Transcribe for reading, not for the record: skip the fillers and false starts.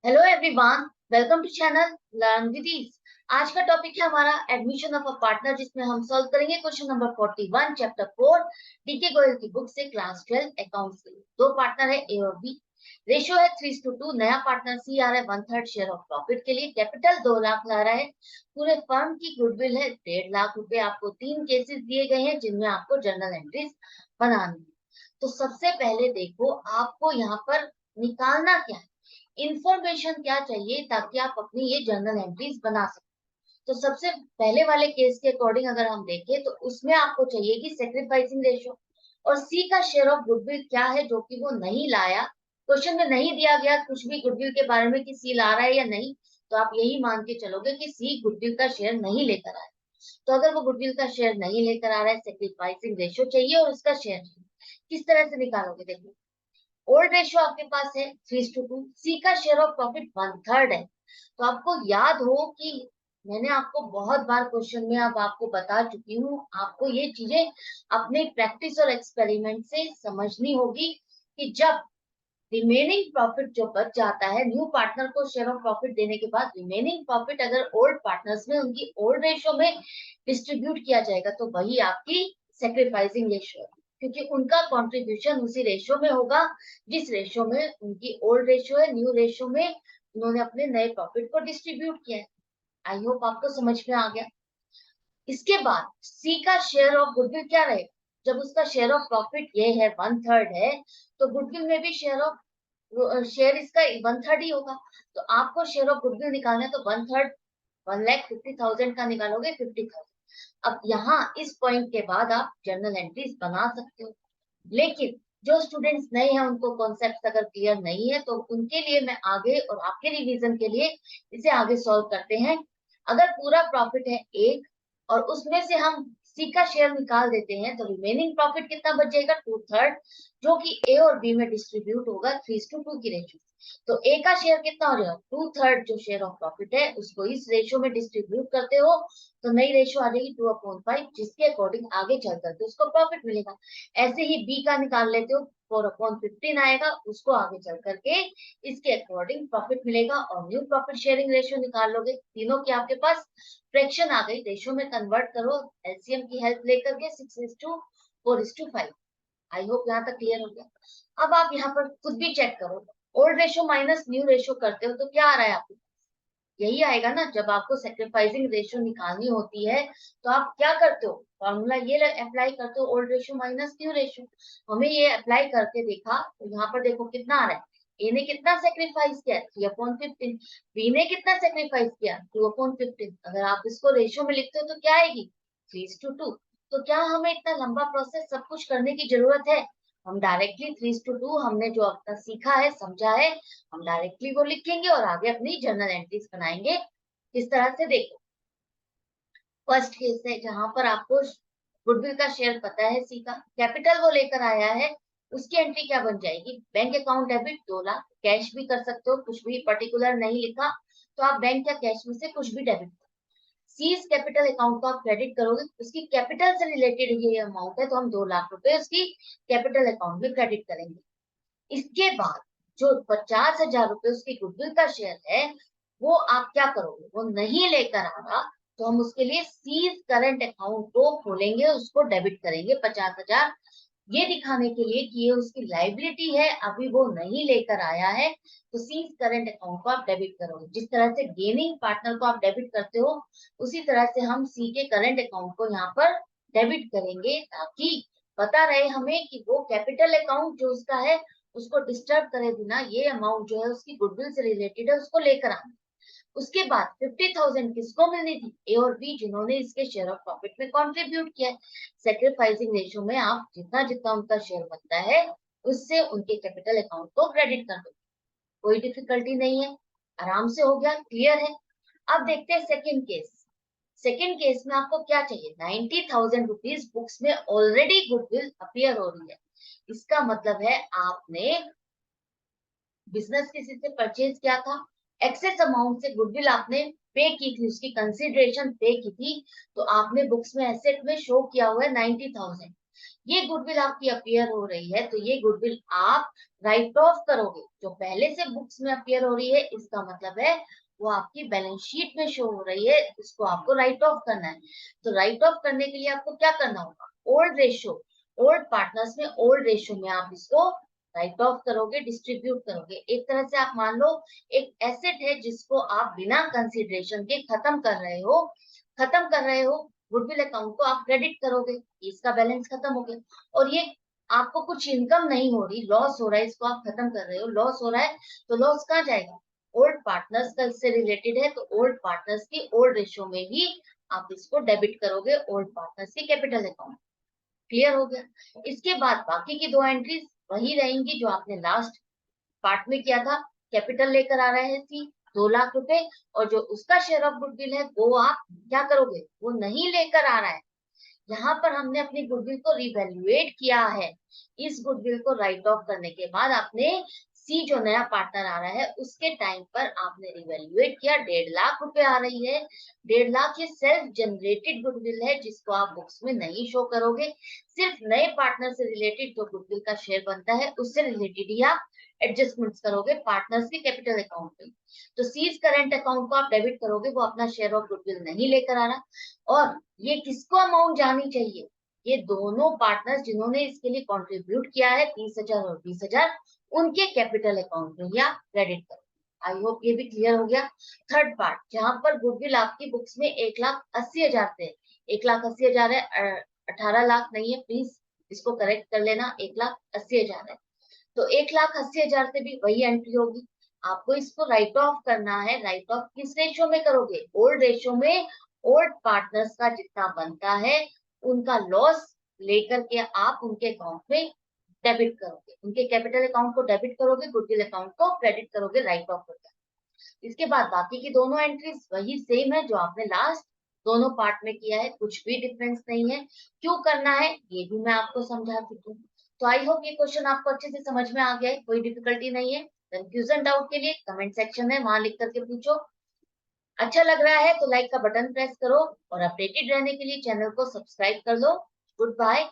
Hello everyone, welcome to channel learn with ease. आज का topic है हमारा एडमिशन ऑफ अ पार्टनर, जिसमें हम सॉल्व करेंगे question number 41 chapter 4 DK Goyal की बुक से क्लास 12 अकाउंट्स के लिए। दो पार्टनर है ए और बी। रेशियो है 3:2। नया पार्टनर सी आ रहा है 1/3 शेयर ऑफ प्रॉफिट के लिए। कैपिटल 2 लाख ला रहा है। पूरे फर्म की गुडविल है 1.5 लाख रुपए। आपको तीन केसेस दिए गए हैं जिनमें आपको जर्नल एंट्रीज बनानी है। तो सबसे पहले देखो, आपको यहाँ पर निकालना क्या है, इंफॉर्मेशन क्या चाहिए ताकि आप अपनी ये जर्नल एंट्रीज बना सकें। तो सबसे पहले वाले केस के अकॉर्डिंग अगर हम देखें तो उसमें आपको चाहिए कि सेक्रीफाइसिंग रेशियो और सी का शेयर ऑफ गुडविल क्या है, जो कि वो नहीं लाया। क्वेश्चन में नहीं दिया गया कुछ भी गुडविल के बारे में कि सी ला रहा है या नहीं, तो आप यही मान के चलोगे कि सी गुडविल का शेयर नहीं लेकर आया। तो अगर वो गुडविल का शेयर नहीं लेकर आ रहा है, सेक्रीफाइसिंग रेशियो चाहिए और उसका शेयर चाहिए। किस तरह से निकालोगे, देखो। ओल्ड रेशियो आपके पास है 3:2। सी का शेयर ऑफ प्रॉफिट 1/3 है। तो आपको याद हो कि मैंने आपको बहुत बार क्वेश्चन में अब आपको बता चुकी हूँ, आपको ये चीजें अपने प्रैक्टिस और एक्सपेरिमेंट से समझनी होगी कि जब रिमेनिंग प्रॉफिट जो बच जाता है न्यू पार्टनर को शेयर ऑफ प्रॉफिट देने के बाद, रिमेनिंग प्रॉफिट अगर ओल्ड पार्टनर्स में उनकी ओल्ड रेशियो में डिस्ट्रीब्यूट किया जाएगा तो वही आपकी सेक्रीफाइसिंग रेशियो है, क्योंकि उनका कंट्रीब्यूशन उसी रेशियो में होगा जिस रेशियो में उनकी ओल्ड रेशियो है। न्यू रेशियो में उन्होंने अपने नए प्रॉफिट को डिस्ट्रीब्यूट किया है। आई होप आपको समझ में आ गया। इसके बाद सी का शेयर ऑफ गुडविल क्या रहेगा, जब उसका शेयर ऑफ प्रॉफिट ये है 1/3 है, तो गुडविल में भी शेयर इसका 1/3 ही होगा। तो आपको शेयर ऑफ गुडविल निकालना है तो 1/3 1,50,000 का निकालोगे 50,000। अब यहाँ इस पॉइंट के बाद आप जर्नल एंट्रीज बना सकते हो। लेकिन जो स्टूडेंट्स नए हैं उनको कॉन्सेप्ट अगर क्लियर नहीं है तो उनके लिए मैं आगे और आपके रिवीजन के लिए इसे आगे सॉल्व करते हैं। अगर पूरा प्रॉफिट है एक और उसमें से हम सी का शेयर निकाल देते हैं तो रिमेनिंग प्रॉफिट कितना बच जाएगा, 2/3, जो कि ए और बी में डिस्ट्रीब्यूट होगा 3:2 की रेशियो। तो ए का शेयर कितना हो जाएगा, 2/3 जो शेयर ऑफ प्रॉफिट है उसको इस रेशियो में डिस्ट्रीब्यूट करते हो तो नई रेशियो आ जाएगी 2/5, जिसके अकॉर्डिंग आगे चल करके उसको प्रॉफिट मिलेगा। ऐसे ही बी का निकाल लेते हो, 4/15 आएगा, उसको आगे चल करके इसके अकॉर्डिंग प्रॉफिट मिलेगा और न्यू प्रॉफिट शेयरिंग रेशियो निकाल लोगे। तीनों की आपके पास फ्रैक्शन आ गई, रेशियो में कन्वर्ट करो एलसीएम की हेल्प लेकर के 6:4:5। आई होप यहाँ तक क्लियर हो गया। अब आप यहाँ पर खुद भी चेक करो, old ratio minus new ratio करते हो तो क्या आ रहा है आपको, यही आएगा ना। जब आपको सेक्रीफाइसिंग रेशियो निकालनी होती है तो आप क्या करते हो, फॉर्मूला ये अप्लाई करते हो, old ratio minus new ratio. हमें ये अप्लाई करके देखा तो यहाँ पर देखो कितना आ रहा है। ए ने कितना सेक्रीफाइस किया, 3/15। बी ने कितना सेक्रीफाइस किया, 2/15। अगर आप इसको रेशियो में लिखते हो तो क्या आएगी, 3:2। तो क्या हमें इतना लंबा प्रोसेस सब कुछ करने की जरूरत है, हम डायरेक्टली 3:2 हमने जो अपना सीखा है समझा है हम डायरेक्टली वो लिखेंगे और आगे अपनी जर्नल एंट्रीज बनाएंगे। इस तरह से देखो, फर्स्ट केस है जहां पर आपको गुडविल का शेयर पता है सी का, कैपिटल वो लेकर आया है, उसकी एंट्री क्या बन जाएगी, bank account debit 2 lakh. Cash भी कर सकते हो, कुछ भी पर्टिकुलर नहीं लिखा तो आप बैंक या कैश में से कुछ भी डेबिट। सीज कैपिटल अकाउंट को आप क्रेडिट करोगे, उसकी कैपिटल से रिलेटेड ये अमाउंट है तो हम 2 लाख रुपए उसकी कैपिटल अकाउंट में क्रेडिट करेंगे। इसके बाद जो 50,000 रुपए उसकी गुडविल का शेयर है वो आप क्या करोगे, वो नहीं लेकर आ रहा तो हम उसके लिए सीज करंट अकाउंट को खोलेंगे, उसको डेबिट करेंगे 50,000, ये दिखाने के लिए कि ये उसकी लाइबिलिटी है, अभी वो नहीं लेकर आया है। तो सीज करंट अकाउंट को आप डेबिट करोगे, जिस तरह से गेनिंग पार्टनर को आप डेबिट करते हो उसी तरह से हम सी के करंट अकाउंट को यहाँ पर डेबिट करेंगे, ताकि पता रहे हमें कि वो कैपिटल अकाउंट जो उसका है उसको डिस्टर्ब करे बिना ये अमाउंट जो है उसकी गुडविल से रिलेटेड है उसको लेकर आना। उसके बाद 50,000 किसको मिलनी थी, ए और बी, जिन्होंने इसके शेयर ऑफ प्रॉफिट में कंट्रीब्यूट किया है। सेक्रीफाइसिंग रेशियो में आप जितना जितना उनका शेयर बनता है उससे उनके कैपिटल अकाउंट को क्रेडिट कर दो, कोई डिफिकल्टी नहीं है, आराम से हो गया, क्लियर है। अब देखते हैं सेकंड केस। सेकंड केस में आपको क्या चाहिए, 90,000 रुपीज बुक्स में ऑलरेडी गुडविल अपीयर हो रही है। इसका मतलब है आपने बिजनेस किसी से परचेज किया था, एक्सेस अमाउंट से गुडविल आपने पे की थी, उसकी कंसिडरेशन पे की थी, तो आपने बुक्स में एसेट में शो किया हुआ है 90,000। ये गुडविल आपकी अपीयर हो रही है, तो ये गुडविल आप राइट ऑफ करोगे। जो पहले से बुक्स में अपीयर हो रही है, इसका मतलब है वो आपकी बैलेंस शीट में शो हो रही है, इसको आपको राइट ऑफ करना है। तो राइट ऑफ करने के लिए आपको क्या करना होगा, ओल्ड रेशियो, ओल्ड पार्टनर्स में ओल्ड रेशियो में आप इसको राइट ऑफ करोगे, डिस्ट्रीब्यूट करोगे। एक तरह से आप मान लो एक एसेट है जिसको आप बिना कंसिडरेशन के खत्म कर रहे हो, गुडविल अकाउंट को आप क्रेडिट करोगे, इसका बैलेंस खत्म हो गया। और ये आपको कुछ इनकम नहीं हो रही, लॉस हो रहा है, इसको आप खत्म कर रहे हो, लॉस हो रहा है, तो लॉस कहाँ जाएगा, ओल्ड पार्टनर्स का इससे रिलेटेड है, तो ओल्ड पार्टनर्स की ओल्ड रेशियो में ही आप इसको डेबिट करोगे, ओल्ड पार्टनर्स की कैपिटल अकाउंट। क्लियर हो गया। इसके बाद बाकी की दो एंट्रीज वही रहेंगी जो आपने लास्ट पार्ट में किया था। कैपिटल लेकर आ रहे हैं सी 2 लाख रुपए, और जो उसका शेयर ऑफ गुडविल है वो आप क्या करोगे, वो नहीं लेकर आ रहा है। यहाँ पर हमने अपनी गुडविल को रिवैल्यूएट किया है। इस गुडविल को राइट ऑफ करने के बाद आपने सी जो नया पार्टनर आ रहा है उसके टाइम पर आपने रिवैल्यूएट किया, 1.5 लाख रुपए आ रही है। 1.5 लाख ये सेल्फ जनरेटेड गुडविल है जिसको आप बुक्स में नहीं शो करोगे। सिर्फ नए पार्टनर से रिलेटेड जो गुडविल का शेयर बनता है उससे रिलेटेड ही आप एडजस्टमेंट्स करोगे पार्टनर्स के कैपिटल अकाउंट में। तो सीज करंट अकाउंट को आप डेबिट करोगे, वो अपना शेयर ऑफ गुडविल नहीं लेकर आ रहा। और ये किसको अमाउंट जानी चाहिए, ये दोनों पार्टनर्स जिन्होंने इसके लिए कंट्रीब्यूट किया है 30,000 और 20,000, उनके कैपिटल अकाउंट में या क्रेडिट करो। आई होप ये भी क्लियर हो गया। थर्ड पार्ट, जहां पर गुडविल आपकी बुक्स में 1,80,000 थे, 1,80,000 है, 18 लाख नहीं है, प्लीज इसको करेक्ट कर लेना, 1,80,000 है। तो 1,80,000 से भी वही एंट्री होगी, आपको इसको राइट ऑफ करना है। राइट ऑफ किस रेशियो में करोगे, ओल्ड रेशियो में। ओल्ड पार्टनर्स का जितना बनता है उनका लॉस लेकर के आप उनके अकाउंट में डेबिट करोगे, उनके कैपिटल अकाउंट को डेबिट करोगे, गुडविल अकाउंट को क्रेडिट करोगे, राइट ऑफ करके। इसके बाद बाकी की दोनों एंट्रीज वही सेम है जो आपने लास्ट दोनों पार्ट में किया है, कुछ भी डिफरेंस नहीं है। क्यों करना है ये भी मैं आपको समझा चुकी हूँ। तो आई होप ये क्वेश्चन आपको अच्छे से समझ में आ गया है, कोई डिफिकल्टी नहीं है। कंफ्यूजन डाउट के लिए कमेंट सेक्शन है, वहां लिख करके पूछो। अच्छा लग रहा है तो लाइक का बटन प्रेस करो, और अपडेटेड रहने के लिए चैनल को सब्सक्राइब कर लो। Good bye.